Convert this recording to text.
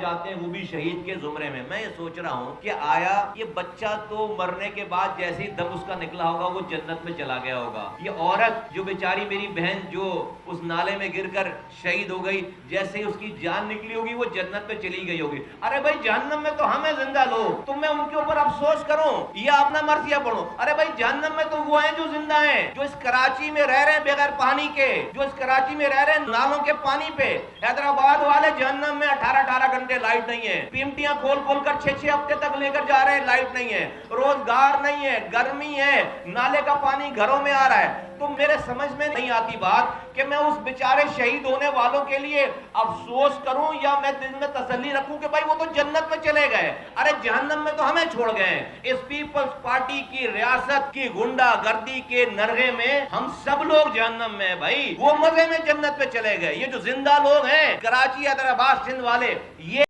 جاتے ہیں وہ بھی شہید کے زمرے میں. میں یہ سوچ رہا ہوں کہ آیا یہ بچہ تو مرنے کے بعد جیسے ہی دم اس کا نکلا ہوگا وہ جنت میں چلا گیا ہوگا. یہ عورت جو بیچاری میری بہن جو اس نالے میں گر کر شہید ہو گئی, جیسے ہی اس کی جان نکلی ہوگی وہ جنت میں چلی گئی ہوگی. ارے بھائی جہنم میں تو ہمیں زندہ لوگ, تو میں ان کے اوپر افسوس کروں یا اپنا مرثیہ پڑھوں؟ ارے بھائی جہنم میں تو وہ ہیں جو زندہ ہیں, جو اس کراچی میں رہ رہے ہیں بغیر پانی کے, جو اس کراچی میں رہ رہے ہیں نالوں کے پانی پہ. حیدرآباد والے جہنم میں 18 گھنٹے لائٹ نہیں ہے, پیمٹیاں کھول کھول کر 6 ہفتے تک لے کر جا رہے ہیں, لائٹ نہیں ہے, روزگار نہیں ہے, گرمی ہے, نالے کا پانی گھروں میں آ رہا ہے. تو میرے سمجھ میں نہیں آتی بات کہ میں اس بیچارے شہید ہونے والوں کے لیے افسوس کروں یا میں دل میں تسلی رکھوں کہ بھائی وہ تو جنت میں چلے گئے. ارے جہنم میں تو ہمیں چھوڑ گئے ہیں. اس پیپلز پارٹی کی ریاست کی گنڈا گردی کے نرغے میں ہم سب لوگ جہنم میں ہیں بھائی, وہ مزے میں جنت میں چلے گئے. یہ جو زندہ لوگ ہیں کراچی, حیدرآباد, سندھ والے, یہ